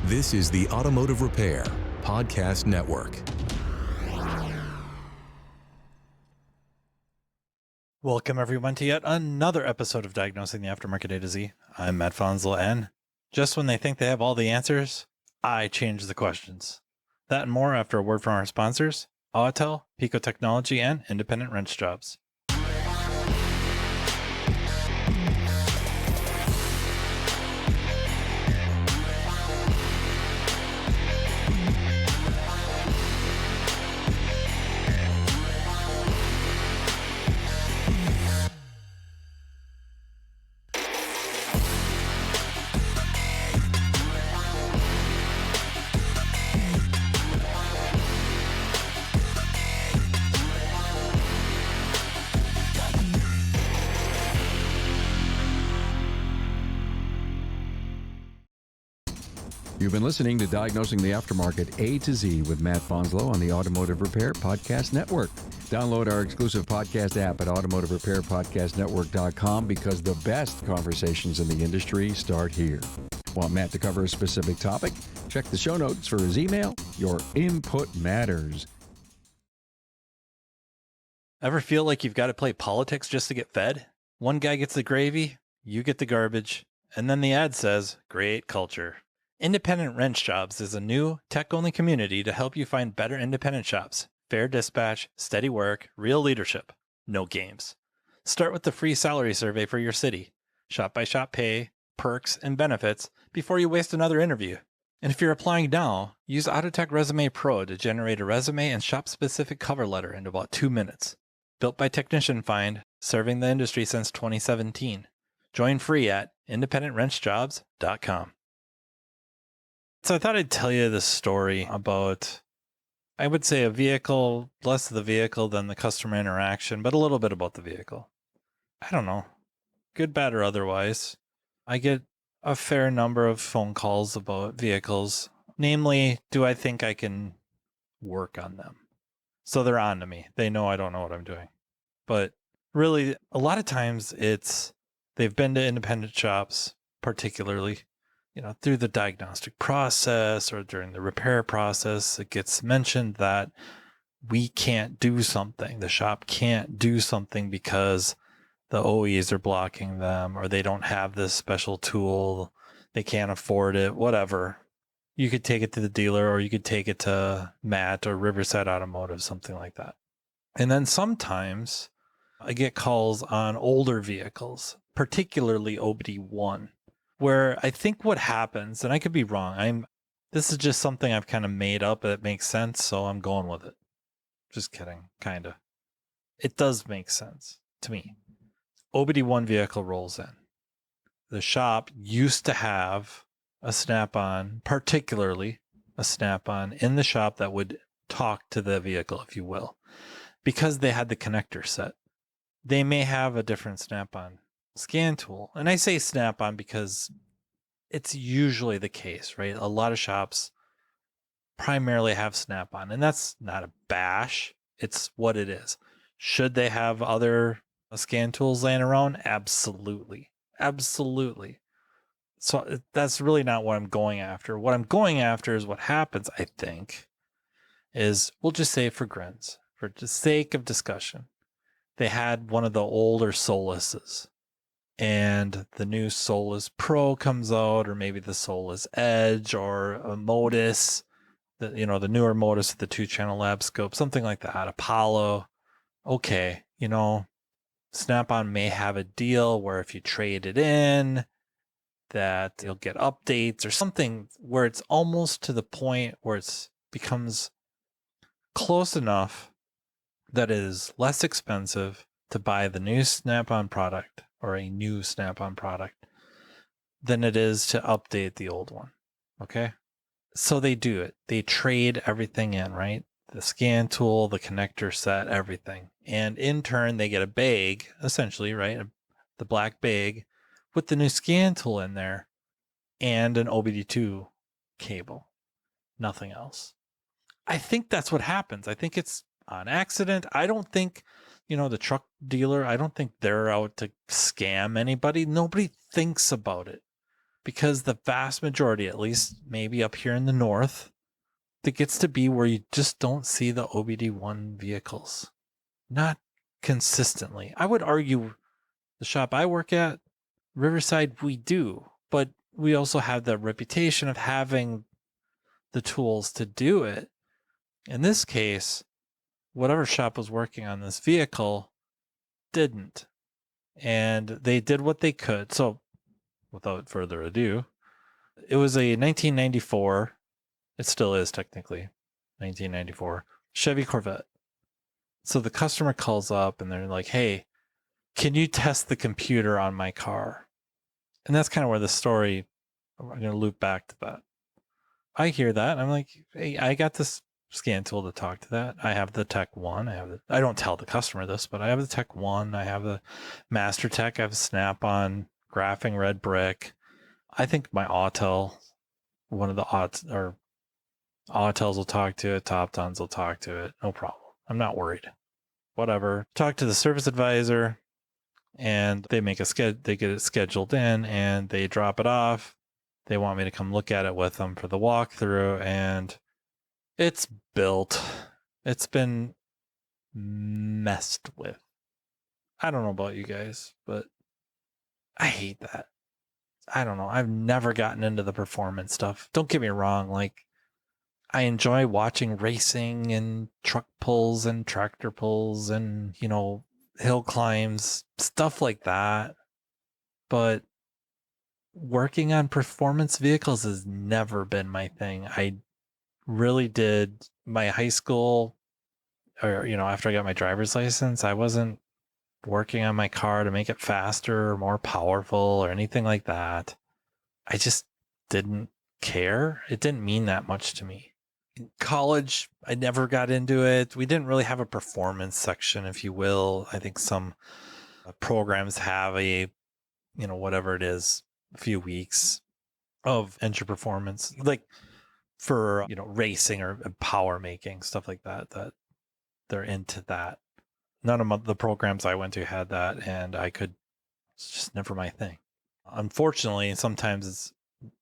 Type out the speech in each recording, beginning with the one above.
This is the Automotive Repair Podcast Network. Welcome everyone to yet another episode of Diagnosing the Aftermarket A to Z. I'm Matt Fanslow, and just when they think they have all the answers, I change the questions. That and more after a word from our sponsors, Autel, Pico Technology, and Independent Wrench Jobs. You've been listening to Diagnosing the Aftermarket A to Z with Matt Fanslow on the Automotive Repair Podcast Network. Download our exclusive podcast app at automotiverepairpodcastnetwork.com because the best conversations in the industry start here. Want Matt to cover a specific topic? Check the show notes for his email. Your input matters. Ever feel like you've got to play politics just to get fed? One guy gets the gravy, you get the garbage, and then the ad says, great culture. Independent Wrench Jobs is a new, tech-only community to help you find better independent shops. Fair dispatch, steady work, real leadership. No games. Start with the free salary survey for your city. Shop-by-shop pay, perks, and benefits before you waste another interview. And if you're applying now, use Autotech Resume Pro to generate a resume and shop-specific cover letter in about 2 minutes. Built by Technician Find, serving the industry since 2017. Join free at independentwrenchjobs.com. So I thought I'd tell you this story about, I would say, a vehicle, less of the vehicle than the customer interaction, but a little bit about the vehicle. I don't know, good, bad, or otherwise. I get a fair number of phone calls about vehicles. Namely, do I think I can work on them? So they're on to me. They know I don't know what I'm doing. But really, a lot of times they've been to independent shops, particularly, through the diagnostic process or during the repair process. It gets mentioned that we can't do something. The shop can't do something because the OEs are blocking them, or they don't have this special tool. They can't afford it, whatever. You could take it to the dealer, or you could take it to Matt or Riverside Automotive, something like that. And then sometimes I get calls on older vehicles, particularly OBD1, where I think what happens, and I could be wrong, this is just something I've kind of made up that makes sense, so I'm going with it. Just kidding, kind of. It does make sense to me. OBD1 vehicle rolls in. The shop used to have a snap-on, particularly a snap-on in the shop that would talk to the vehicle, if you will, because they had the connector set. They may have a different snap-on scan tool. And I say snap-on because it's usually the case, right? A lot of shops primarily have snap-on, and that's not a bash. It's what it is. Should they have other scan tools laying around? Absolutely. Absolutely. So that's really not what I'm going after. What I'm going after is what happens, I think, is we'll just say for grins, for the sake of discussion, they had one of the older Soluses, and the new Solus Pro comes out, or maybe the Solus Edge, or a Modus, the newer Modus with the 2-channel lab scope, something like that, Apollo. Okay, Snap-on may have a deal where if you trade it in, that you'll get updates or something where it's almost to the point where it becomes close enough that it is less expensive to buy the new Snap-on product or a new Snap-on product than it is to update the old one. Okay? So they do it. They trade everything in, right? The scan tool, the connector set, everything. And in turn, they get a bag, essentially, right? The black bag with the new scan tool in there and an OBD2 cable. Nothing else. I think that's what happens. I think it's on accident. I don't think, the truck dealer, I don't think they're out to scam anybody. Nobody thinks about it because the vast majority, at least maybe up here in the north, that gets to be where you just don't see the OBD1 vehicles. Not consistently. I would argue the shop I work at, Riverside, we do, but we also have the reputation of having the tools to do it. In this case, whatever shop was working on this vehicle didn't. And they did what they could. So without further ado, it was a 1994, it still is technically 1994, Chevy Corvette. So the customer calls up and they're like, hey, can you test the computer on my car? And that's kind of where the story, I'm going to loop back to that. I hear that. And I'm like, hey, I got this scan tool to talk to that. I have the Tech 1. I don't tell the customer this, but I have the Tech 1. I have the Master Tech. I have Snap-on, graphing red brick. I think my Autel, one of the Autels will talk to it. Top Tons will talk to it. No problem. I'm not worried. Whatever. Talk to the service advisor, and they make they get it scheduled in, and they drop it off. They want me to come look at it with them for the walkthrough, and it's built. It's been messed with. I don't know about you guys, but I hate that. I don't know. I've never gotten into the performance stuff. Don't get me wrong. Like, I enjoy watching racing and truck pulls and tractor pulls and, hill climbs, stuff like that. But working on performance vehicles has never been my thing. I really did my high school, or, after I got my driver's license, I wasn't working on my car to make it faster or more powerful or anything like that. I just didn't care. It didn't mean that much to me. In college, I never got into it. We didn't really have a performance section, if you will. I think some programs have a, whatever it is, a few weeks of engine performance, like for, racing or power making, stuff like that, that they're into that. None of the programs I went to had that, and it's just never my thing. Unfortunately, sometimes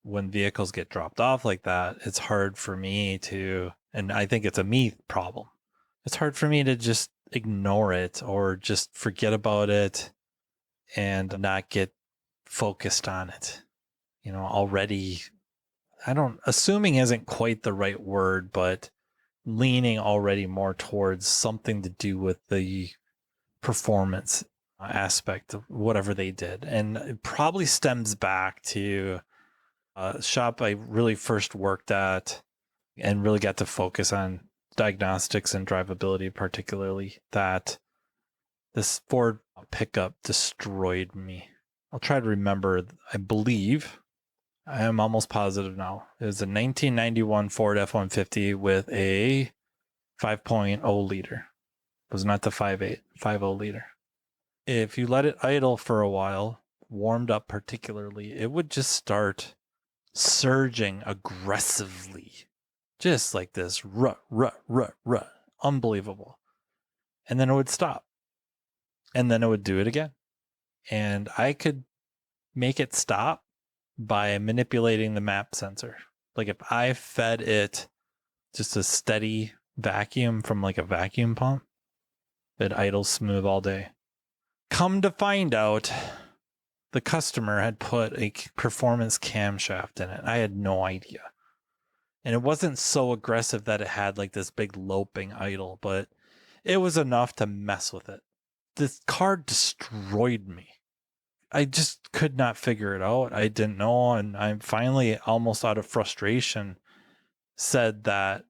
when vehicles get dropped off like that, it's hard for me to, and I think it's a me problem. It's hard for me to just ignore it or just forget about it and not get focused on it. Already, assuming isn't quite the right word, but leaning already more towards something to do with the performance aspect of whatever they did. And it probably stems back to a shop I really first worked at and really got to focus on diagnostics and drivability, particularly, that this Ford pickup destroyed me. I'll try to remember. I believe, I am almost positive now, it was a 1991 Ford F-150 with a 5.0 liter. It was not the 5.8, 5.0 liter. If you let it idle for a while, warmed up particularly, it would just start surging aggressively. Just like this, rut. Unbelievable. And then it would stop. And then it would do it again. And I could make it stop by manipulating the map sensor. Like if I fed it just a steady vacuum from like a vacuum pump, it idles smooth all day. Come to find out, the customer had put a performance camshaft in it. I had no idea. And it wasn't so aggressive that it had like this big loping idle, but it was enough to mess with it. This car destroyed me. I just could not figure it out. I didn't know. And I finally, almost out of frustration, said that,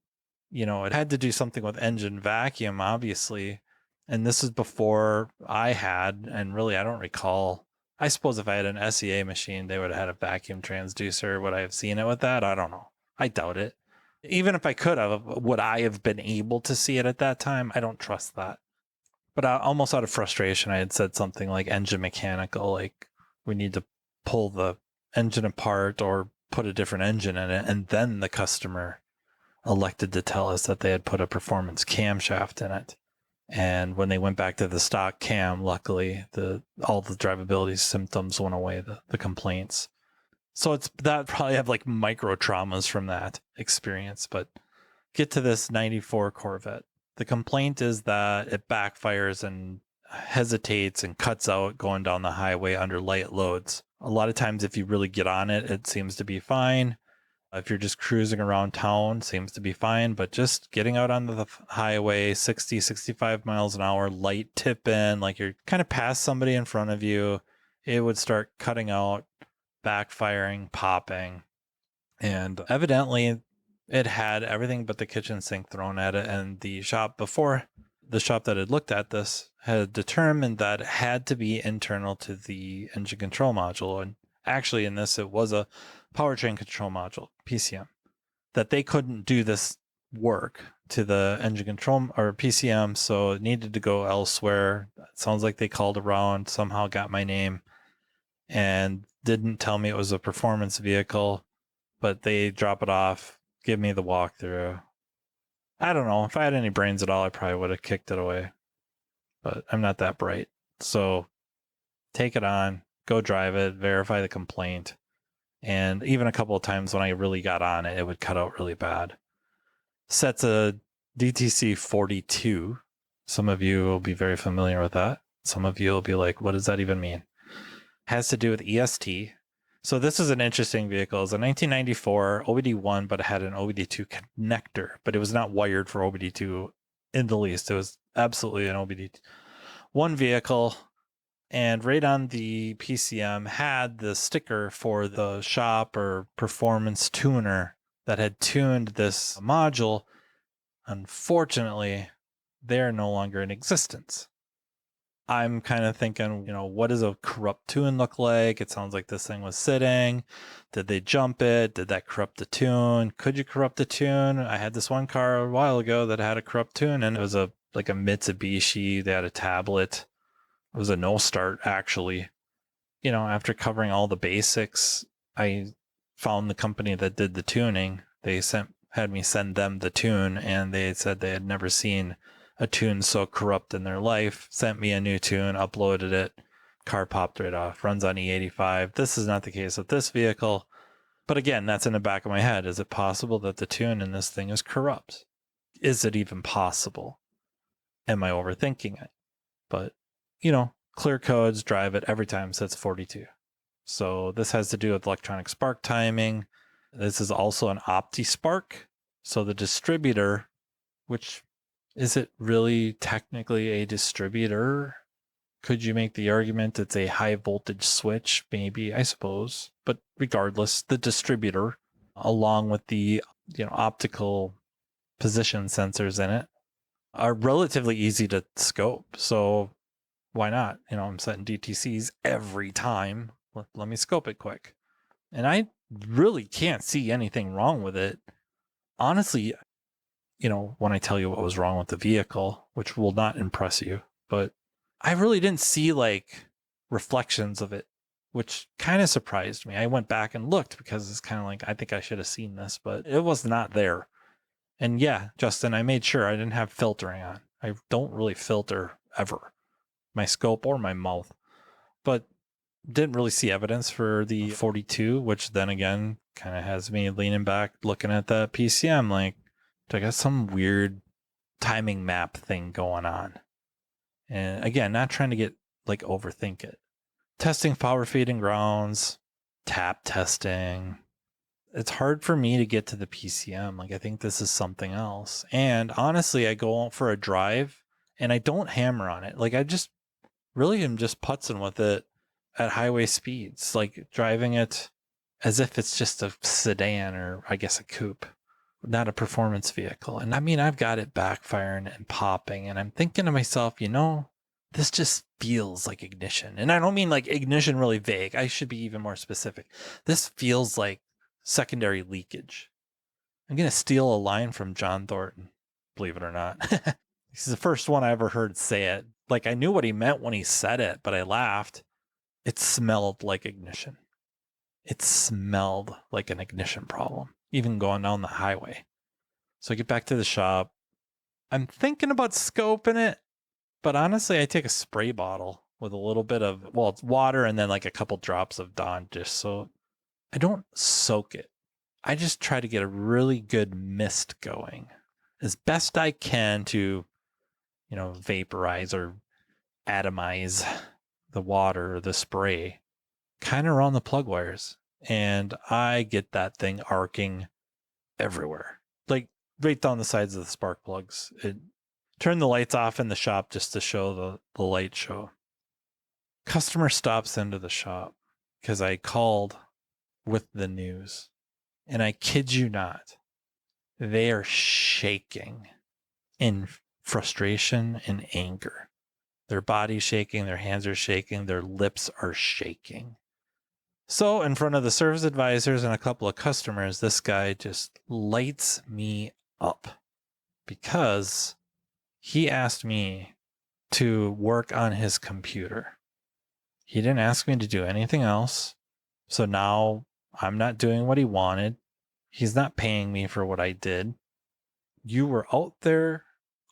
it had to do something with engine vacuum, obviously. And this is before I had, and really, I don't recall. I suppose if I had an SEA machine, they would have had a vacuum transducer. Would I have seen it with that? I don't know. I doubt it. Even if I could have, would I have been able to see it at that time? I don't trust that. But almost out of frustration, I had said something like engine mechanical, like we need to pull the engine apart or put a different engine in it. And then the customer elected to tell us that they had put a performance camshaft in it. And when they went back to the stock cam, luckily, all the drivability symptoms went away, the complaints. So it's that probably have like micro traumas from that experience. But get to this 94 Corvette. The complaint is that it backfires and hesitates and cuts out going down the highway under light loads. A lot of times, if you really get on it, it seems to be fine. If you're just cruising around town, seems to be fine. But just getting out onto the highway, 60, 65 miles an hour, light tip in, like you're kind of past somebody in front of you, it would start cutting out, backfiring, popping. And evidently, it had everything but the kitchen sink thrown at it. And the shop that had looked at this had determined that it had to be internal to the engine control module. And actually, in this, it was a powertrain control module, PCM, that they couldn't do this work to the engine control or PCM, so it needed to go elsewhere. It sounds like they called around, somehow got my name, and didn't tell me it was a performance vehicle, but they drop it off, give me the walkthrough. I don't know. If I had any brains at all, I probably would have kicked it away, but I'm not that bright. So take it on, go drive it, verify the complaint. And even a couple of times when I really got on it, it would cut out really bad. Sets a DTC 42. Some of you will be very familiar with that. Some of you will be like, what does that even mean? Has to do with EST. So this is an interesting vehicle. It's a 1994 OBD1, but it had an OBD2 connector, but it was not wired for OBD2 in the least. It was absolutely an OBD1 vehicle. And right on the PCM had the sticker for the shop or performance tuner that had tuned this module. Unfortunately, they're no longer in existence. I'm kind of thinking, what does a corrupt tune look like? It sounds like this thing was sitting. Did they jump it? Did that corrupt the tune? Could you corrupt the tune? I had this one car a while ago that had a corrupt tune, and it was like a Mitsubishi. They had a tablet. It was a no start, actually. After covering all the basics, I found the company that did the tuning. They had me send them the tune, and they said they had never seen a tune so corrupt in their life. Sent me a new tune, uploaded it, car popped right off, runs on E85. This is not the case with this vehicle. But again, that's in the back of my head. Is it possible that the tune in this thing is corrupt? Is it even possible? Am I overthinking it? But clear codes, drive it every time, sets 42. So this has to do with electronic spark timing. This is also an OptiSpark. So the distributor, which is it really technically a distributor? Could you make the argument it's a high voltage switch? Maybe, I suppose. But regardless, the distributor, along with the optical position sensors in it, are relatively easy to scope. So why not? I'm setting DTCs every time. Let me scope it quick. And I really can't see anything wrong with it. Honestly, when I tell you what was wrong with the vehicle, which will not impress you, but I really didn't see like reflections of it, which kind of surprised me. I went back and looked because it's kind of like, I think I should have seen this, but it was not there. And yeah, Justin, I made sure I didn't have filtering on. I don't really filter ever, my scope or my mouth, but didn't really see evidence for the 42, which then again kind of has me leaning back, looking at that PCM, like, I got some weird timing map thing going on. And again, not trying to get overthink it. Testing power feeding grounds, tap testing. It's hard for me to get to the PCM. I think this is something else. And honestly, I go out for a drive and I don't hammer on it. I just really am just putzing with it at highway speeds, driving it as if it's just a sedan or I guess a coupe. Not a performance vehicle. And I've got it backfiring and popping, and I'm thinking to myself, this just feels like ignition. And I don't mean ignition really vague. I should be even more specific. This feels like secondary leakage. I'm going to steal a line from John Thornton, believe it or not. This is the first one I ever heard say it. I knew what he meant when he said it, but I laughed. It smelled like ignition. It smelled like an ignition problem, even going down the highway. So I get back to the shop. I'm thinking about scoping it, but honestly, I take a spray bottle with a little bit of, it's water and then a couple drops of Dawn just so I don't soak it. I just try to get a really good mist going as best I can to, vaporize or atomize the water or the spray kind of around the plug wires. And I get that thing arcing everywhere, like right down the sides of the spark plugs. Turn the lights off in the shop just to show the light show. Customer stops into the shop because I called with the news. And I kid you not, they are shaking in frustration and anger. Their body's shaking, their hands are shaking, their lips are shaking. So in front of the service advisors and a couple of customers, this guy just lights me up because he asked me to work on his computer. He didn't ask me to do anything else. So now I'm not doing what he wanted. He's not paying me for what I did. You were out there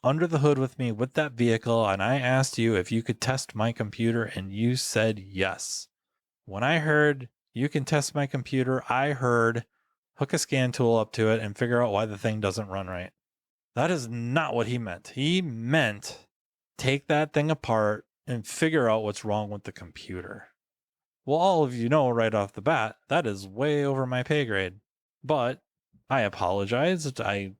under the hood with me with that vehicle, and I asked you if you could test my computer, and you said yes. When I heard you can test my computer, I heard hook a scan tool up to it and figure out why the thing doesn't run right. That is not what he meant. He meant take that thing apart and figure out what's wrong with the computer. Well, all of you know right off the bat, that is way over my pay grade. But I apologized. I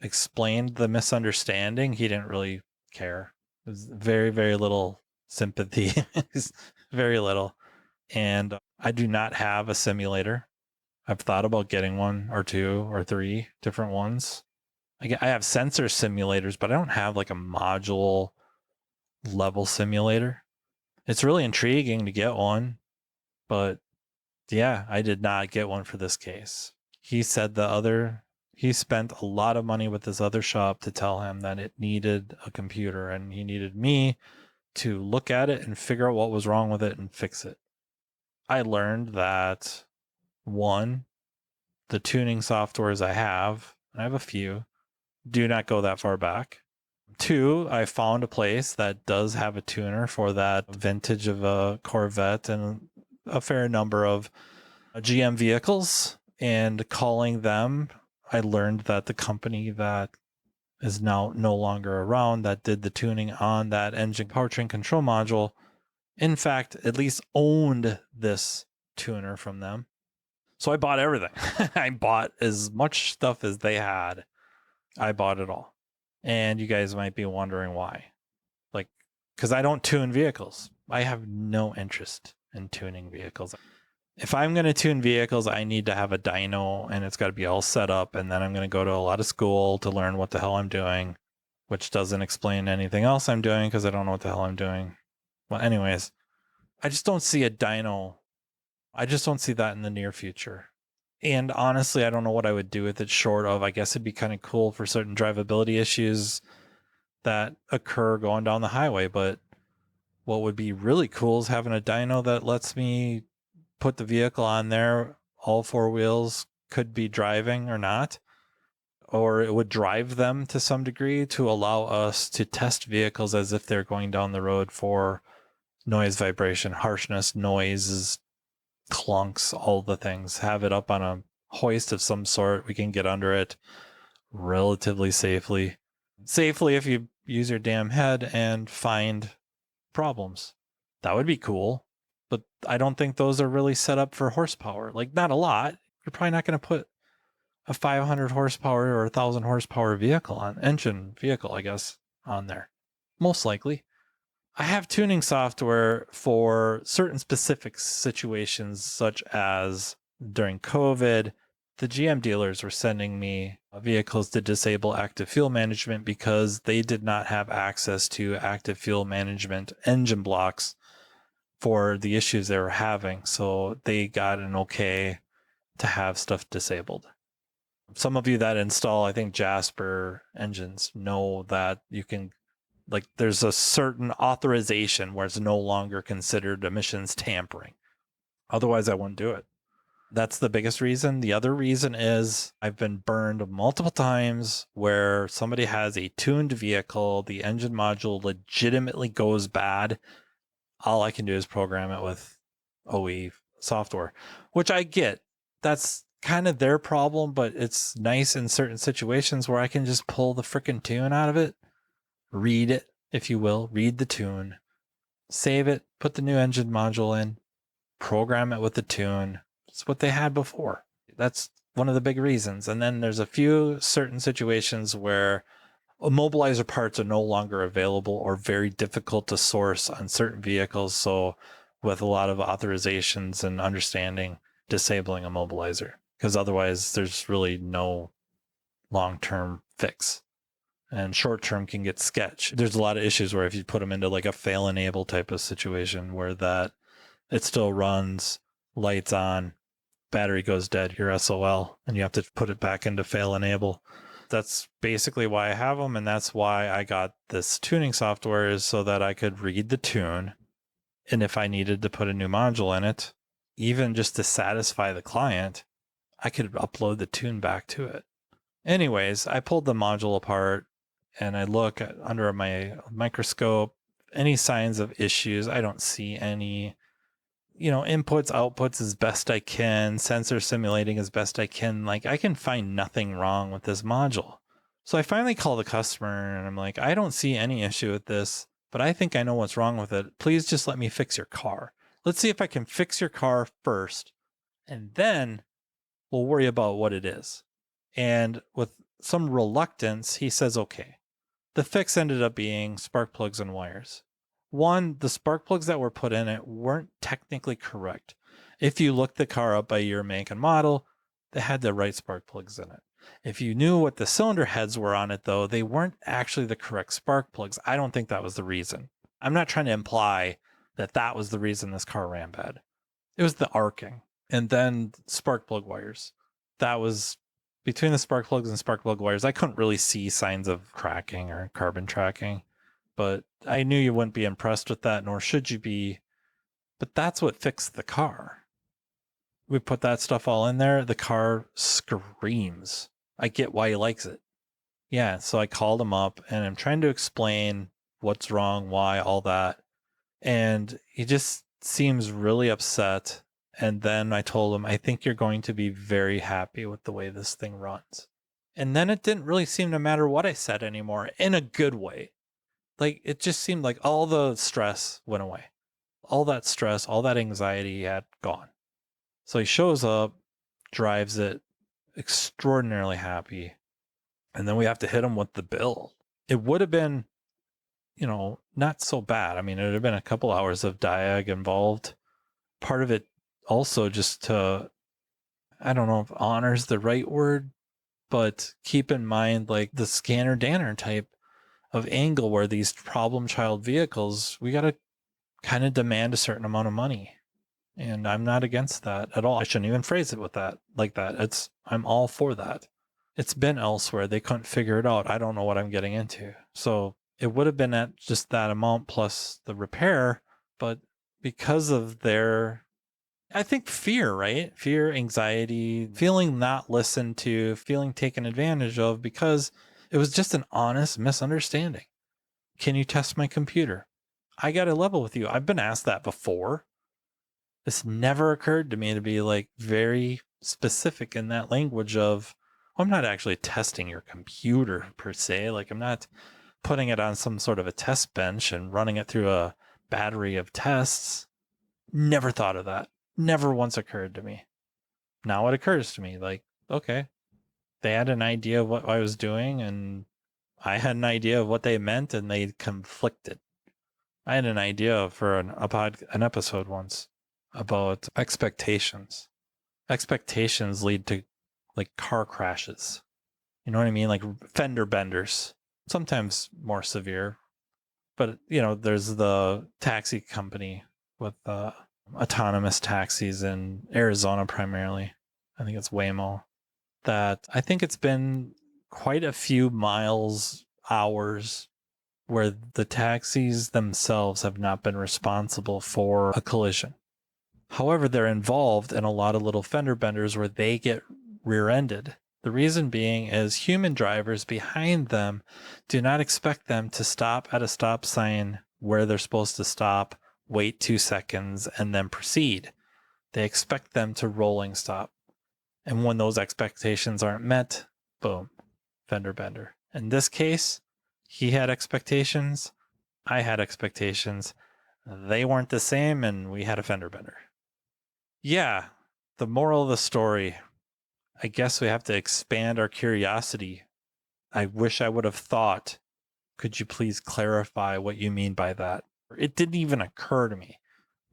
explained the misunderstanding. He didn't really care. It was very, very little sympathy. Very little. And I do not have a simulator. I've thought about getting one or two or three different ones. I have sensor simulators, but I don't have like a module level simulator. It's really intriguing to get one, but yeah, I did not get one for this case. He said he spent a lot of money with this other shop to tell him that it needed a computer, and he needed me to look at it and figure out what was wrong with it and fix it. I learned that one, the tuning softwares I have a few, do not go that far back. Two, I found a place that does have a tuner for that vintage of a Corvette and a fair number of GM vehicles, and calling them, I learned that the company that is now no longer around that did the tuning on that engine powertrain control module, in fact, at least owned this tuner from them. So I bought everything. I bought as much stuff as they had. I bought it all. And you guys might be wondering why. Like, because I don't tune vehicles. I have no interest in tuning vehicles. If I'm going to tune vehicles, I need to have a dyno, and it's got to be all set up. And then I'm going to go to a lot of school to learn what the hell I'm doing, which doesn't explain anything else I'm doing because I don't know what the hell I'm doing. Well, anyways, I just don't see a dyno. I just don't see that in the near future. And honestly, I don't know what I would do with it short of, I guess it'd be kind of cool for certain drivability issues that occur going down the highway. But what would be really cool is having a dyno that lets me put the vehicle on there. All four wheels could be driving or not, or it would drive them to some degree to allow us to test vehicles as if they're going down the road for noise, vibration, harshness, noises, clunks, all the things. Have it up on a hoist of some sort. We can get under it relatively safely if you use your damn head and find problems. That would be cool, but I don't think those are really set up for horsepower. Like, not a lot. You're probably not going to put a 500 horsepower or 1,000 horsepower engine vehicle, I guess, on there. Most likely. I have tuning software for certain specific situations, such as during COVID, the GM dealers were sending me vehicles to disable active fuel management because they did not have access to active fuel management engine blocks for the issues they were having. So they got an okay to have stuff disabled. Some of you that install, I think, Jasper engines know that you can, like, there's a certain authorization where it's no longer considered emissions tampering. Otherwise, I wouldn't do it. That's the biggest reason. The other reason is I've been burned multiple times where somebody has a tuned vehicle, the engine module legitimately goes bad. All I can do is program it with OE software, which I get. that's kind of their problem, but it's nice in certain situations where I can just pull the frickin' tune out of it, read it, if you will, read the tune, save it, put the new engine module in, program it with the tune. It's what they had before. That's one of the big reasons. And then there's a few certain situations where immobilizer parts are no longer available or very difficult to source on certain vehicles. So with a lot of authorizations and understanding, disabling immobilizer, because otherwise there's really no long-term fix. And short-term can get sketch. There's a lot of issues where if you put them into like a fail enable type of situation where that it still runs, lights on, battery goes dead, you're SOL, and you have to put it back into fail enable. That's basically why I have them, and that's why I got this tuning software, is so that I could read the tune, and if I needed to put a new module in it, even just to satisfy the client, I could upload the tune back to it. Anyways, I pulled the module apart, and I look under my microscope, any signs of issues. I don't see any, inputs, outputs as best I can, sensor simulating as best I can. Like, I can find nothing wrong with this module. So I finally call the customer and I'm like, I don't see any issue with this, but I think I know what's wrong with it. Please just let me fix your car. Let's see if I can fix your car first, and then we'll worry about what it is. And with some reluctance, he says, okay. The fix ended up being spark plugs and wires. One, the spark plugs that were put in it weren't technically correct. If you looked the car up by year, make, and model, they had the right spark plugs in it. If you knew what the cylinder heads were on it, though, they weren't actually the correct spark plugs. I don't think that was the reason. I'm not trying to imply that that was the reason this car ran bad. It was the arcing. And then spark plug wires. That was between the spark plugs and spark plug wires. I couldn't really see signs of cracking or carbon tracking, but I knew you wouldn't be impressed with that, nor should you be. But that's what fixed the car. We put that stuff all in there. The car screams. I get why he likes it. Yeah, so I called him up and I'm trying to explain what's wrong, why, all that. And he just seems really upset. And then I told him, I think you're going to be very happy with the way this thing runs. And then it didn't really seem to matter what I said anymore, in a good way. Like, it just seemed like all the stress went away. All that stress, all that anxiety had gone. So he shows up, drives it, extraordinarily happy. And then we have to hit him with the bill. It would have been, not so bad. I mean, it would have been a couple hours of diag involved. Part of it also just to, I don't know if honor's the right word, but keep in mind like the scanner danner type of angle where these problem child vehicles, we got to kind of demand a certain amount of money. And I'm not against that at all. I shouldn't even phrase it with that like that. I'm all for that. It's been elsewhere. They couldn't figure it out. I don't know what I'm getting into. So it would have been at just that amount plus the repair, but because of their, I think, fear, right? Fear, anxiety, feeling not listened to, feeling taken advantage of, because it was just an honest misunderstanding. Can you test my computer? I got to level with you. I've been asked that before. This never occurred to me to be like very specific in that language of, I'm not actually testing your computer per se. Like, I'm not putting it on some sort of a test bench and running it through a battery of tests. Never thought of that. Never once occurred to me. Now it occurs to me, like, okay, they had an idea of what I was doing and I had an idea of what they meant and they conflicted. I had an idea for an episode once about expectations. Expectations lead to like car crashes. You know what I mean? Like fender benders, sometimes more severe. But, there's the taxi company with autonomous taxis in Arizona primarily. I think it's Waymo. That I think it's been quite a few miles, hours, where the taxis themselves have not been responsible for a collision. However, they're involved in a lot of little fender benders where they get rear-ended. The reason being is human drivers behind them do not expect them to stop at a stop sign where they're supposed to stop, wait 2 seconds, and then proceed. They expect them to rolling stop. And when those expectations aren't met, boom, fender bender. In this case, he had expectations. I had expectations. They weren't the same, and we had a fender bender. Yeah, the moral of the story, I guess we have to expand our curiosity. I wish I would have thought, could you please clarify what you mean by that? It didn't even occur to me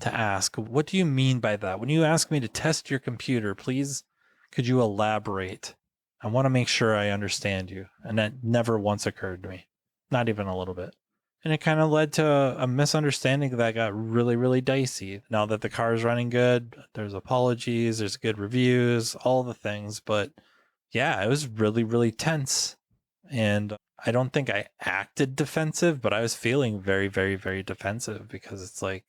to ask, what do you mean by that? When you ask me to test your computer, please, could you elaborate? I want to make sure I understand you. And that never once occurred to me, not even a little bit. And it kind of led to a misunderstanding that got really, really dicey. Now that the car is running good, there's apologies, there's good reviews, all the things. But yeah, it was really, really tense. And I don't think I acted defensive, but I was feeling very, very, very defensive because it's like,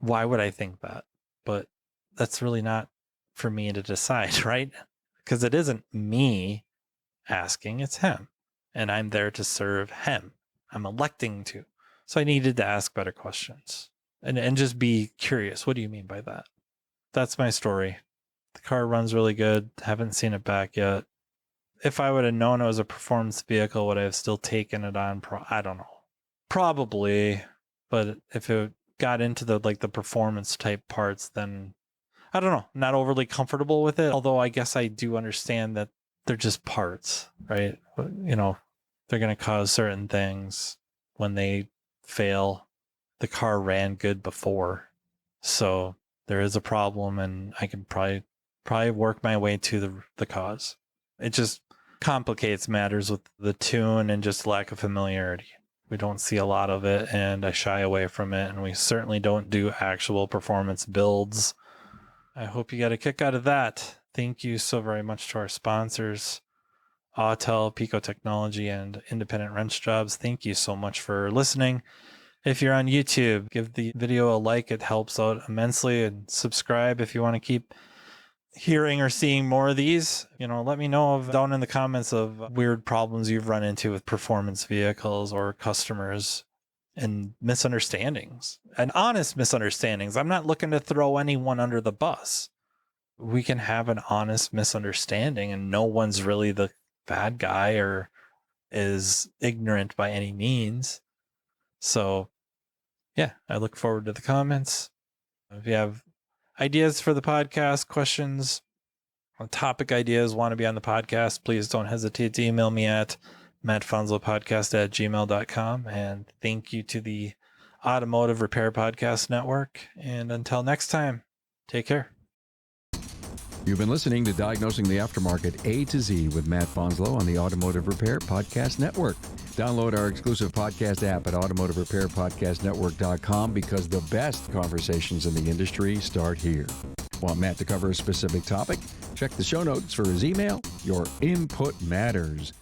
why would I think that? But that's really not for me to decide, right? Because it isn't me asking, it's him. And I'm there to serve him. I'm electing to. So I needed to ask better questions and just be curious. What do you mean by that? That's my story. The car runs really good. Haven't seen it back yet. If I would have known it was a performance vehicle, would I have still taken it on? I don't know. Probably. But if it got into the performance type parts, then I don't know. Not overly comfortable with it. Although I guess I do understand that they're just parts, right? You know, they're going to cause certain things when they fail. The car ran good before, so there is a problem, and I can probably work my way to the cause. It just complicates matters with the tune and just lack of familiarity. We don't see a lot of it, and I shy away from it, and we certainly don't do actual performance builds. I hope you got a kick out of that. Thank you so very much to our sponsors, Autel, Pico Technology, and Independent Wrench Jobs. Thank you so much for listening. If you're on YouTube, give the video a like. It helps out immensely. And subscribe if you want to keep hearing or seeing more of these. You know, let me know down in the comments of weird problems you've run into with performance vehicles or customers and misunderstandings and honest misunderstandings. I'm not looking to throw anyone under the bus. We can have an honest misunderstanding and no one's really the bad guy or is ignorant by any means. So yeah, I look forward to the comments. If you have ideas for the podcast, questions, topic ideas, want to be on the podcast, please don't hesitate to email me at mattfanslowpodcast@gmail.com. And thank you to the Automotive Repair Podcast Network. And until next time, take care. You've been listening to Diagnosing the Aftermarket A to Z with Matt Fanslow on the Automotive Repair Podcast Network. Download our exclusive podcast app at automotiverepairpodcastnetwork.com because the best conversations in the industry start here. Want Matt to cover a specific topic? Check the show notes for his email. Your input matters.